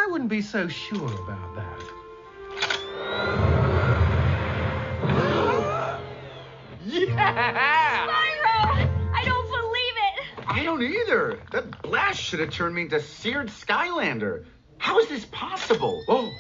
I wouldn't be so sure about that. Yeah! Spyro! I don't believe it! I don't either. That blast should have turned me into seared Skylander. How is this possible? Oh,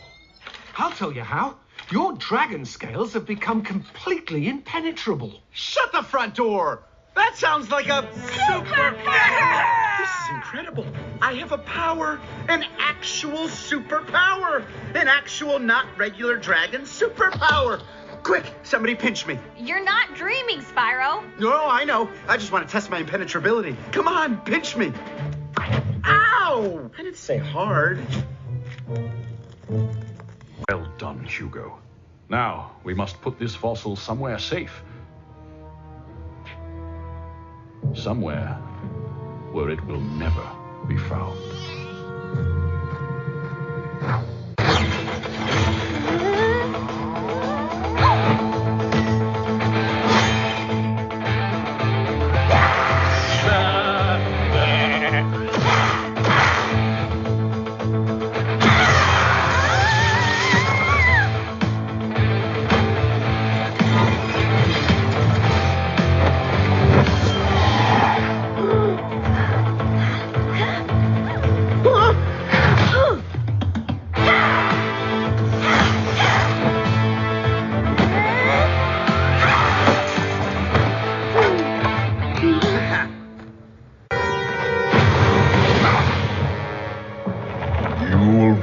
I'll tell you how. Your dragon scales have become completely impenetrable. Shut the front door! That sounds like a super power! This is incredible. I have a power, an actual superpower, an actual not regular dragon superpower. Quick, somebody pinch me. You're not dreaming, Spyro. No, I know. I just want to test my impenetrability. Come on, pinch me. Ow! I didn't say hard. Well done, Hugo. Now, we must put this fossil somewhere safe. Somewhere where it will never be found.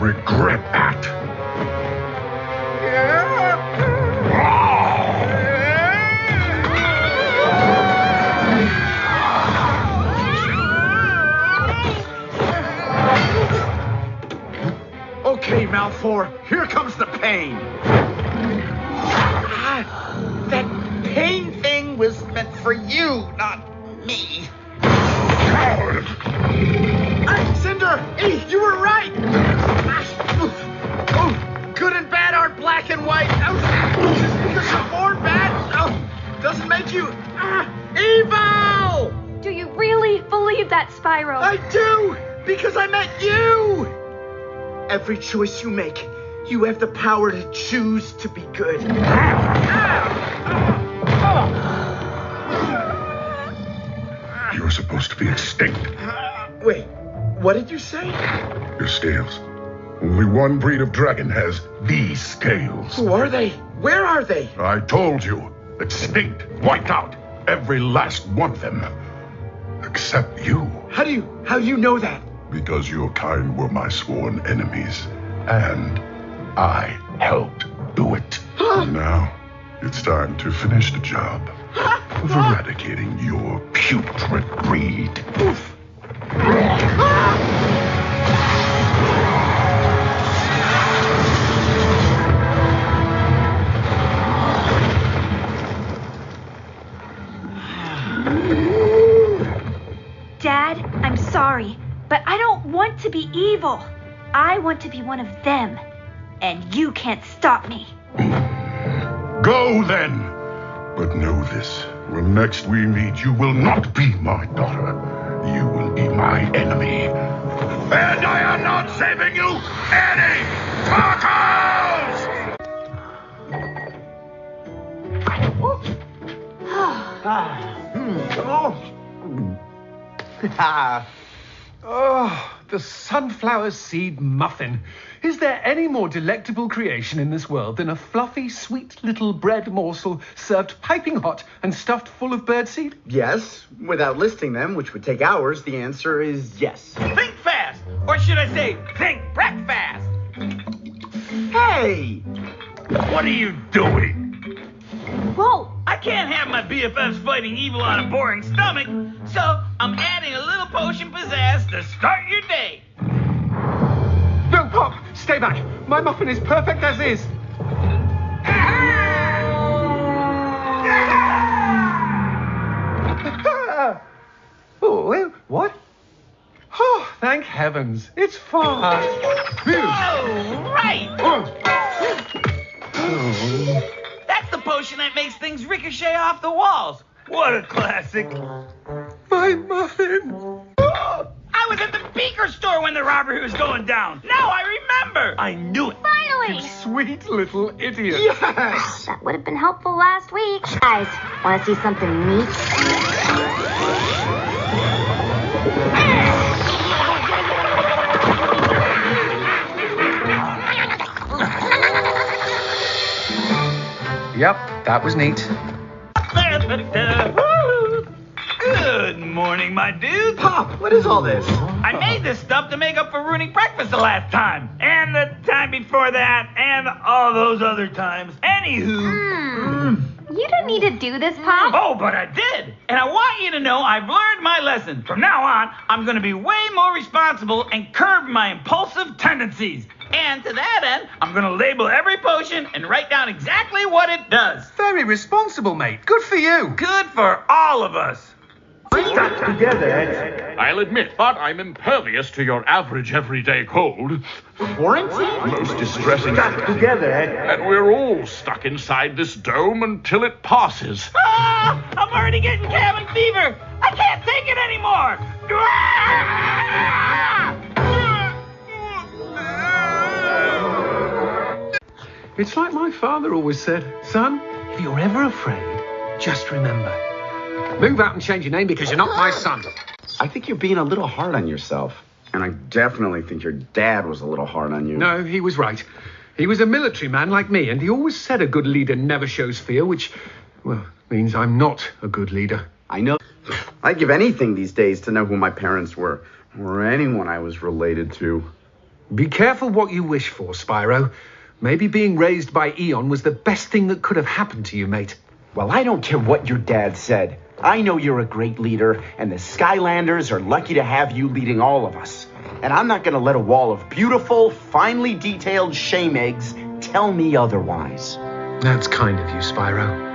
Regret that. Okay, Malfour, here comes the pain. That pain thing was meant for you, not me. Cinder! Hey, you were right! Oh, good and bad are black and white. Just because you're born bad doesn't make you evil! Do you really believe that, Spyro? I do! Because I met you! Every choice you make, you have the power to choose to be good. You're supposed to be extinct. Wait, what did you say? Your scales. Only one breed of dragon has these scales. Who are they? Where are they? I told you. Extinct. Wiped out. Every last one of them. Except you. How do you know that? Because your kind were my sworn enemies. And I helped do it. Now, it's time to finish the job of eradicating your putrid breed. Dad, I'm sorry, but I don't want to be evil. I want to be one of them. And you can't stop me. Go then! But know this, when next we meet, you will not be my daughter. You will be my enemy. And I am not saving you any tacos! Oh, the sunflower seed muffin. Is there any more delectable creation in this world than a fluffy, sweet little bread morsel served piping hot and stuffed full of birdseed? Yes. Without listing them, which would take hours, the answer is yes. Think fast! Or should I say, think breakfast! Hey! What are you doing? Whoa! I can't have my BFFs fighting evil on a boring stomach, so I'm adding a little potion pizzazz to start your day. No, Pop! Stay back! My muffin is perfect as is! Oh, what? Oh, thank heavens. It's fine. Oh, right! That's the potion that makes things ricochet off the walls. What a classic. My muffin. I was at the beaker store when the robbery was going down. Now I remember. remember. I knew it. Finally! Sweet little idiot. Yes! That would have been helpful last week. Guys, want to see something neat? Yep, that was neat. Good morning, my dude. Pop, what is all this? I made this stuff to make up for ruining breakfast the last time. And the time before that. And all those other times. Anywho. You don't need to do this, Pop. Oh, but I did. And I want you to know I've learned my lesson. From now on, I'm going to be way more responsible and curb my impulsive tendencies. And to that end, I'm going to label every potion and write down exactly what it does. Very responsible, mate. Good for you. Good for all of us. I'll admit, but I'm impervious to your average everyday cold. Quarantine? Most distressing. And we're all stuck inside this dome until it passes. Ah, I'm already getting cabin fever. I can't take it anymore. It's like my father always said, son, if you're ever afraid, just remember, move out and change your name because you're not my son. I think you're being a little hard on yourself. And I definitely think your dad was a little hard on you. No, he was right. He was a military man like me, and he always said a good leader never shows fear, which, well, means I'm not a good leader. I know. I'd give anything these days to know who my parents were, or anyone I was related to. Be careful what you wish for, Spyro. Maybe being raised by Eon was the best thing that could have happened to you, mate. Well, I don't care what your dad said. I know you're a great leader, and the Skylanders are lucky to have you leading all of us. And I'm not going to let a wall of beautiful, finely detailed shame eggs tell me otherwise. That's kind of you, Spyro.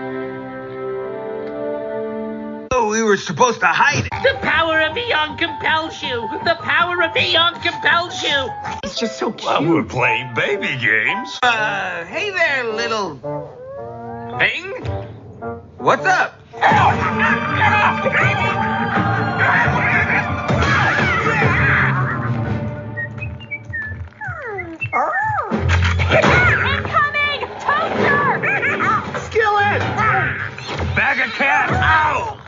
Oh, we were supposed to hide it. The power of Eon compels you. The power of Eon compels you. It's just so cute. Well, we're playing baby games. Hey there, little thing. What's up? Incoming! Toaster! Skillet! Bag of cat. Ow!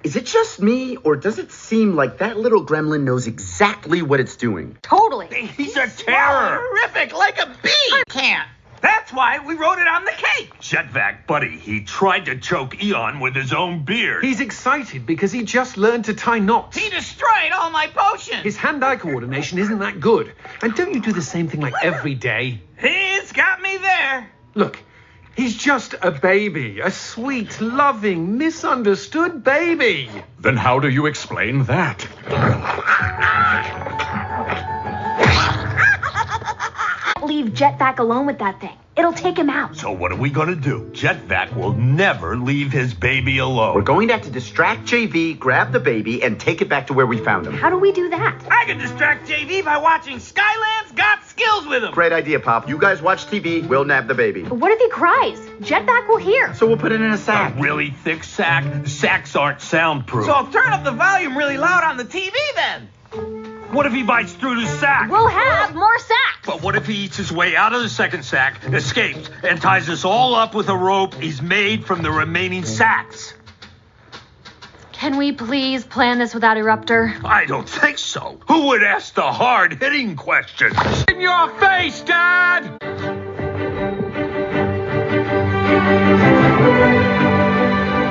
Is it just me, or does it seem like that little gremlin knows exactly what it's doing? Totally. He's a terror. Horrific, like a bee. Can't. That's why we wrote it on the cake. Jetvac, buddy, he tried to choke Eon with his own beard. He's excited because he just learned to tie knots. He destroyed all my potions. His hand-eye coordination isn't that good. And don't you do the same thing like every day? He's got me there. Look, he's just a baby. A sweet, loving, misunderstood baby. Then how do you explain that? Leave Jetvac alone with that thing. It'll take him out. So what are we gonna do? Jetvac will never leave his baby alone. We're going to have to distract JV, grab the baby, and take it back to where we found him. How do we do that? I can distract JV by watching Skylanders Got Skills with him. Great idea, Pop. You guys watch TV, we'll nab the baby. But what if he cries? Jetvac will hear. So we'll put it in a sack. A really thick sack? Sacks aren't soundproof. So I'll turn up the volume really loud on the TV then. What if he bites through the sack? We'll have more sacks. But what if he eats his way out of the second sack, escapes, and ties us all up with a rope he's made from the remaining sacks? Can we please plan this without Eruptor? I don't think so. Who would ask the hard-hitting questions? In your face, Dad!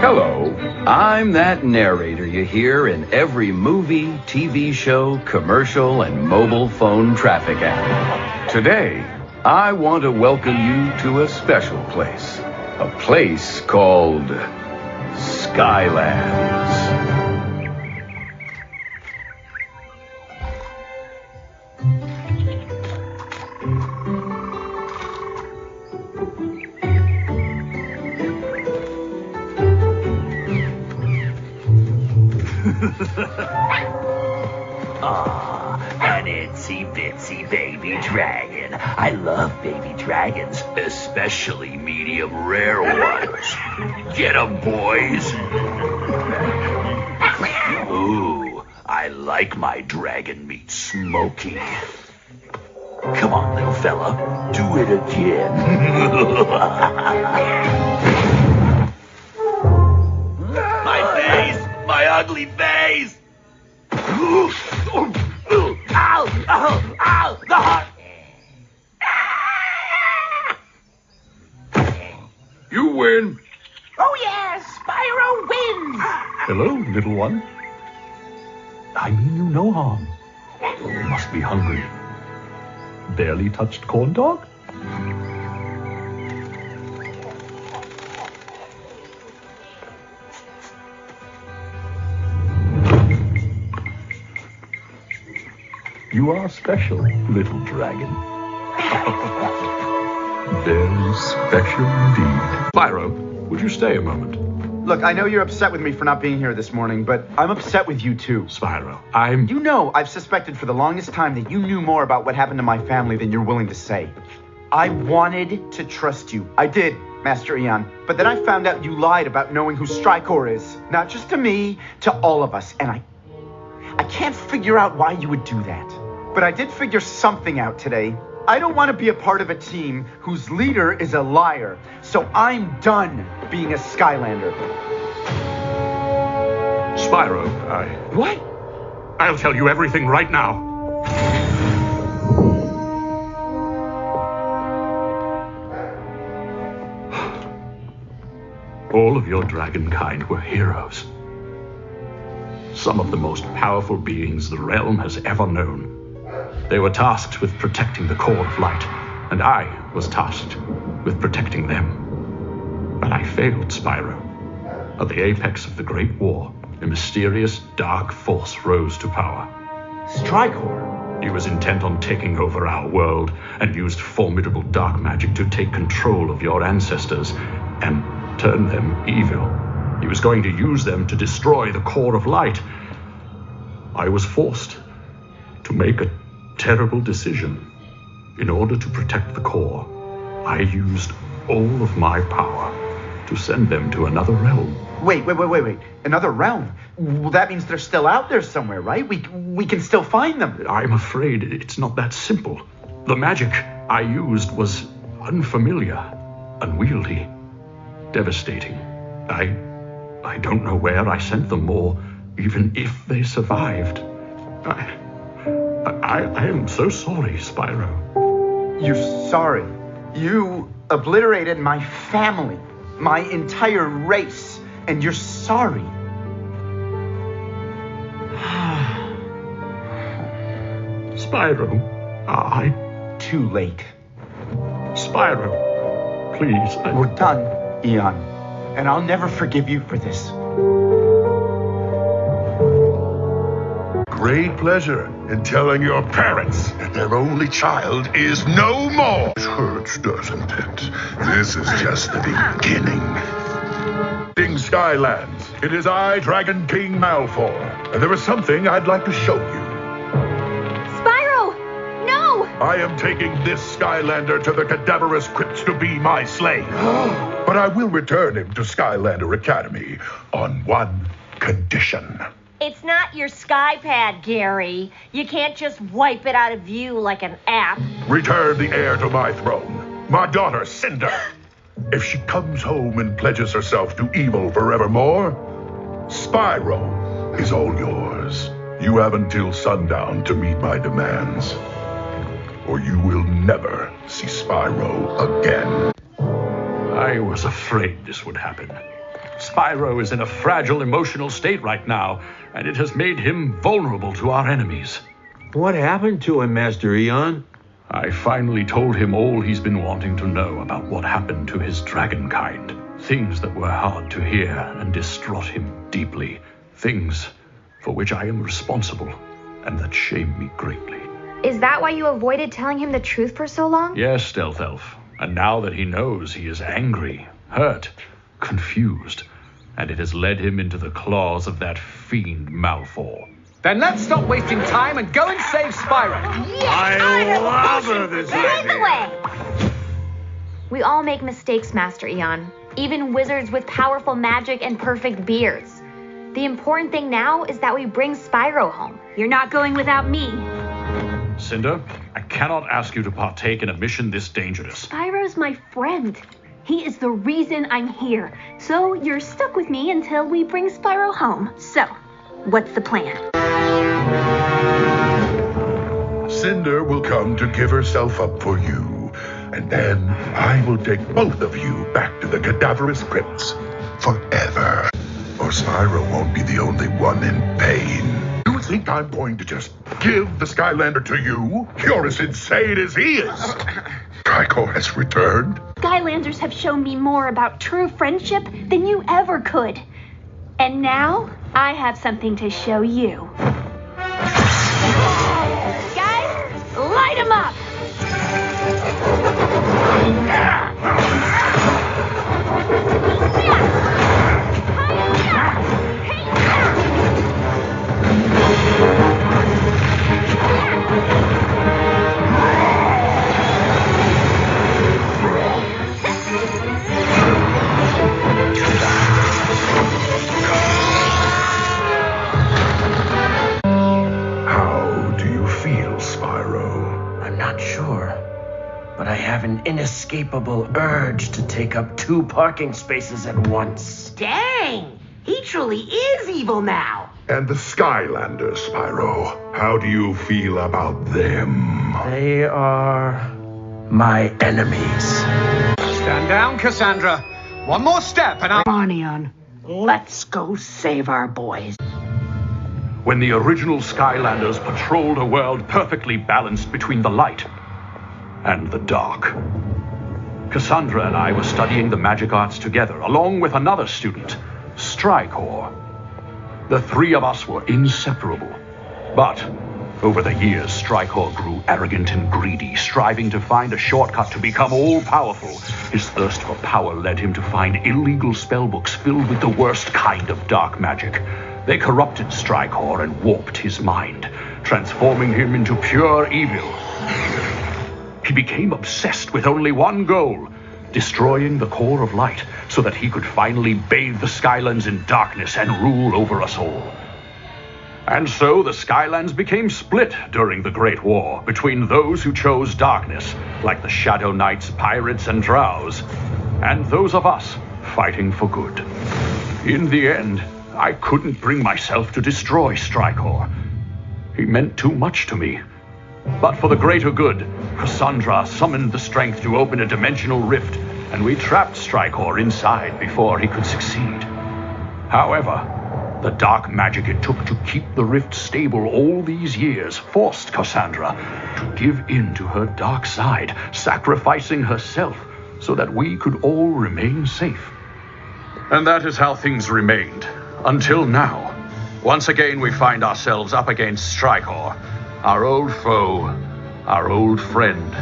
Hello, I'm that narrator you hear in every movie, TV show, commercial, and mobile phone traffic app. Today, I want to welcome you to a special place. A place called Skylands. An itsy-bitsy baby dragon. I love baby dragons, especially medium rare ones. Get 'em, boys. Ooh, I like my dragon meat smoky. Come on, little fella. Do it again. My face! My ugly face! Ow! Ow! Ow! The heart! You win. Oh, yeah, Spyro wins! Hello, little one. I mean you no harm. You must be hungry. Barely touched corn dog? You are special, little dragon. Very special indeed. Spyro, would you stay a moment? Look, I know you're upset with me for not being here this morning, but I'm upset with you too. Spyro, You know I've suspected for the longest time that you knew more about what happened to my family than you're willing to say. I wanted to trust you. I did, Master Eon. But then I found out you lied about knowing who Strykor is. Not just to me, to all of us. And I can't figure out why you would do that. But I did figure something out today. I don't want to be a part of a team whose leader is a liar. So I'm done being a Skylander. Spyro, What? I'll tell you everything right now. All of your dragon kind were heroes. Some of the most powerful beings the realm has ever known. They were tasked with protecting the core of light, and I was tasked with protecting them. But I failed, Spyro. At the apex of the Great War, a mysterious dark force rose to power. Strykor? He was intent on taking over our world and used formidable dark magic to take control of your ancestors and turn them evil. He was going to use them to destroy the core of light. I was forced to make a terrible decision. In order to protect the core, I used all of my power to send them to another realm. Wait. Another realm? Well, that means they're still out there somewhere, right? We can still find them. I'm afraid it's not that simple. The magic I used was unfamiliar, unwieldy, devastating. I don't know where I sent them or even if they survived. I am so sorry, Spyro. You're sorry. You obliterated my family, my entire race, and you're sorry. Spyro, Too late. Spyro, please. We're done, Eon, and I'll never forgive you for this. Great pleasure in telling your parents that their only child is no more. It hurts, doesn't it? This is just the beginning. Skylands, it is I, Dragon King Malfoy, and there is something I'd like to show you. Spyro! No! I am taking this Skylander to the cadaverous crypts to be my slave. But I will return him to Skylander Academy on one condition. It's not your Skypad, Gary. You can't just wipe it out of view like an app. Return the heir to my throne, my daughter Cinder. If she comes home and pledges herself to evil forevermore, Spyro is all yours. You have until sundown to meet my demands, or you will never see Spyro again. I was afraid this would happen. Spyro is in a fragile emotional state right now, and it has made him vulnerable to our enemies. What happened to him, Master Eon? I finally told him all he's been wanting to know about what happened to his dragon kind. Things that were hard to hear and distraught him deeply. Things for which I am responsible and that shame me greatly. Is that why you avoided telling him the truth for so long? Yes, Stealth Elf. And now that he knows, he is angry, hurt, confused, and it has led him into the claws of that fiend Malfoy. Then let's stop wasting time and go and save Spyro. Yes, I love her this Lead the way. We all make mistakes, Master Eon. Even wizards with powerful magic and perfect beards. The important thing now is that we bring Spyro home. You're not going without me. Cinder, I cannot ask you to partake in a mission this dangerous. Spyro's my friend. He is the reason I'm here. So you're stuck with me until we bring Spyro home. So, what's the plan? Cinder will come to give herself up for you, and then I will take both of you back to the cadaverous crypts forever. Or Spyro won't be the only one in pain. You think I'm going to just give the Skylander to you? You're as insane as he is. Tricor has returned. Skylanders have shown me more about true friendship than you ever could. And now, I have something to show you. Guys, light 'em up! I have an inescapable urge to take up 2 parking spaces at once. Dang! He truly is evil now. And the Skylanders, Spyro. How do you feel about them? They are my enemies. Stand down, Cassandra. One more step and I'll... Come on, Eon. Let's go save our boys. When the original Skylanders patrolled a world perfectly balanced between the light and the dark, Cassandra and I were studying the magic arts together, along with another student, Strykor. The 3 of us were inseparable. But over the years, Strykor grew arrogant and greedy, striving to find a shortcut to become all-powerful. His thirst for power led him to find illegal spellbooks filled with the worst kind of dark magic. They corrupted Strykor and warped his mind, transforming him into pure evil. He became obsessed with only one goal: destroying the core of light so that he could finally bathe the Skylands in darkness and rule over us all. And so the Skylands became split during the Great War between those who chose darkness, like the Shadow Knights, pirates, and drows, and those of us fighting for good. In the end, I couldn't bring myself to destroy Strykor. He meant too much to me. But for the greater good, Cassandra summoned the strength to open a dimensional rift, and we trapped Strykor inside before he could succeed. However, the dark magic it took to keep the rift stable all these years forced Cassandra to give in to her dark side, sacrificing herself so that we could all remain safe. And that is how things remained, until now. Once again, we find ourselves up against Strykor, our old foe, our old friend,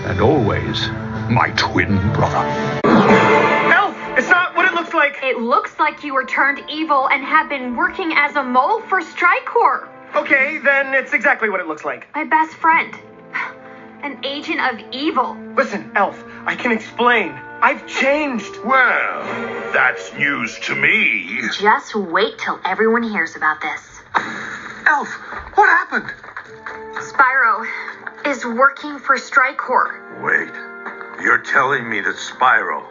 and always my twin brother. Elf, it's not what it looks like. It looks like you were turned evil and have been working as a mole for Strykor. Okay, then it's exactly what it looks like. My best friend. An agent of evil. Listen, Elf, I can explain. I've changed. Well, that's news to me. Just wait till everyone hears about this. Elf, what happened? Spyro is working for Strykor. Wait, you're telling me that Spyro,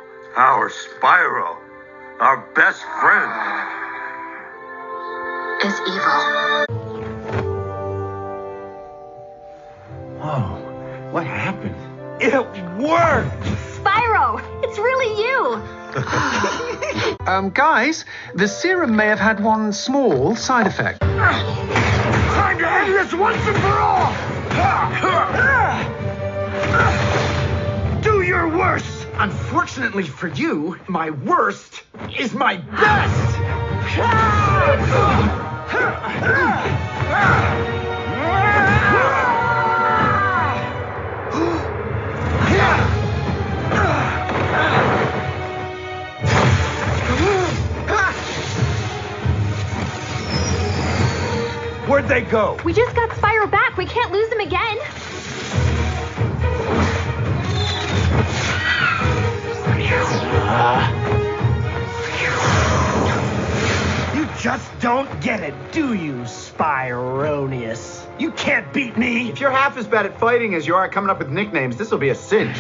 our best friend, is evil. Whoa, what happened? It worked! Spyro, it's really you! Guys, the serum may have had one small side effect. Time to end this once and for all! Do your worst! Unfortunately for you, my worst is my best! Where'd they go? We just got Spyro back. We can't lose him again. You just don't get it, do you, Spironius? You can't beat me! If you're half as bad at fighting as you are at coming up with nicknames, this will be a cinch.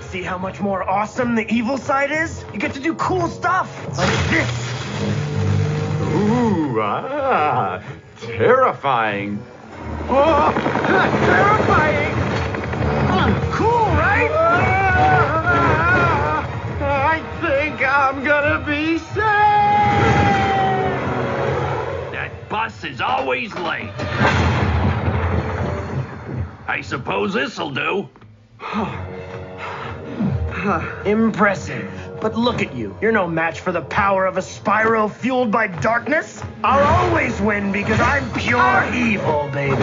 See how much more awesome the evil side is? You get to do cool stuff, like this. Ooh, terrifying. Oh, terrifying! Cool, right? I think I'm gonna be saved! That bus is always late. I suppose this'll do. Impressive. But look at you. You're no match for the power of a Spyro fueled by darkness. I'll always win because I'm pure evil, baby.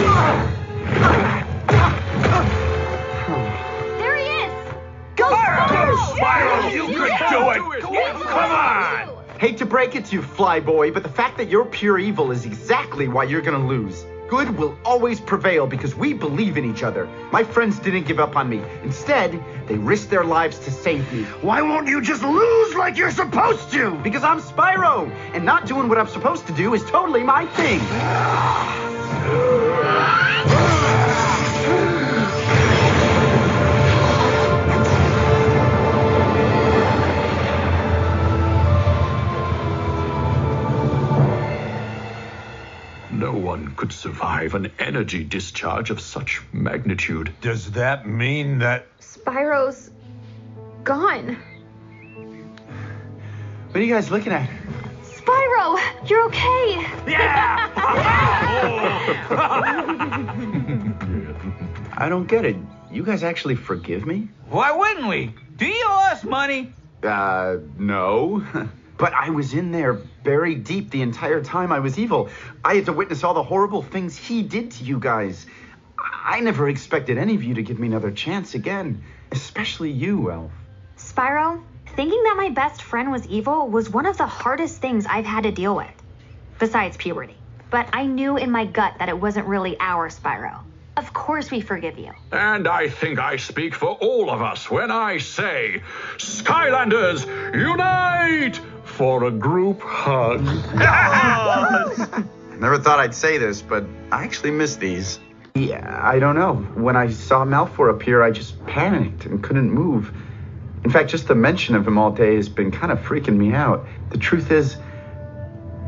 There he is! Go, Spyro! You could do it! Come on! Hate to break it to you, Flyboy, but the fact that you're pure evil is exactly why you're gonna lose. Good will always prevail because we believe in each other. My friends didn't give up on me. Instead, they risked their lives to save me. Why won't you just lose like you're supposed to? Because I'm Spyro, and not doing what I'm supposed to do is totally my thing. No one could survive an energy discharge of such magnitude. Does that mean that... Spyro's gone. What are you guys looking at? Spyro, you're okay. Yeah! I don't get it. You guys actually forgive me? Why wouldn't we? Do you owe us money? No. But I was in there buried deep the entire time I was evil. I had to witness all the horrible things he did to you guys. I never expected any of you to give me another chance again. Especially you, Elf. Spyro, thinking that my best friend was evil was one of the hardest things I've had to deal with. Besides puberty. But I knew in my gut that it wasn't really our Spyro. Of course we forgive you. And I think I speak for all of us when I say, Skylanders, unite for a group hug. Never thought I'd say this, but I actually miss these. Yeah, I don't know. When I saw Malfoy appear, I just panicked and couldn't move. In fact, just the mention of him all day has been kind of freaking me out. The truth is,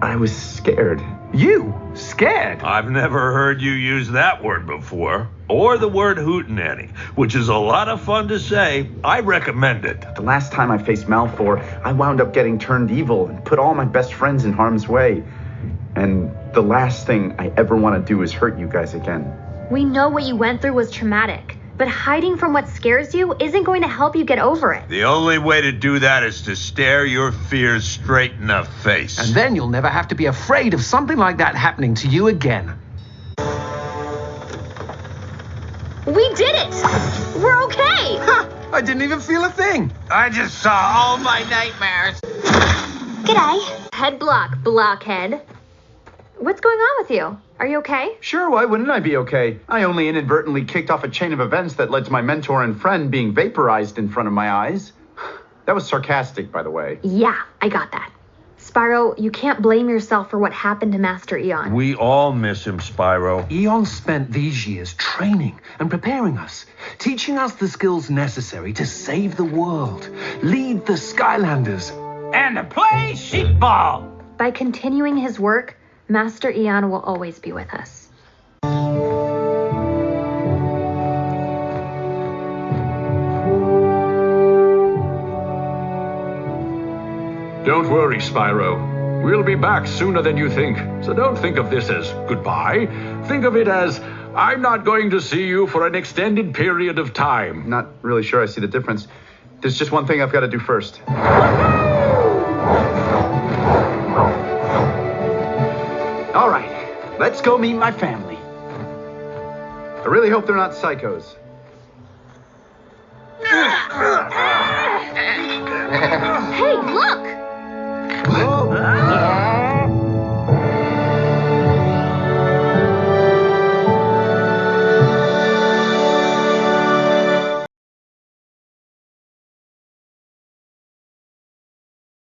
I was scared. You? Scared? I've never heard you use that word before, or the word hootenanny, which is a lot of fun to say. I recommend it. The last time I faced Malfoy, I wound up getting turned evil and put all my best friends in harm's way. And the last thing I ever want to do is hurt you guys again. We know what you went through was traumatic, but hiding from what scares you isn't going to help you get over it. The only way to do that is to stare your fears straight in the face. And then you'll never have to be afraid of something like that happening to you again. We did it! We're okay! I didn't even feel a thing. I just saw all my nightmares. G'day. Head blockhead. What's going on with you? Are you okay? Sure, why wouldn't I be okay? I only inadvertently kicked off a chain of events that led to my mentor and friend being vaporized in front of my eyes. That was sarcastic, by the way. Yeah, I got that. Spyro, you can't blame yourself for what happened to Master Eon. We all miss him, Spyro. Eon spent these years training and preparing us, teaching us the skills necessary to save the world, lead the Skylanders, And to play sheepball. By continuing his work, Master Eon will always be with us. Don't worry, Spyro. We'll be back sooner than you think. So don't think of this as goodbye. Think of it as I'm not going to see you for an extended period of time. Not really sure I see the difference. There's just one thing I've got to do first. All right, let's go meet my family. I really hope they're not psychos. Hey, look! Oh.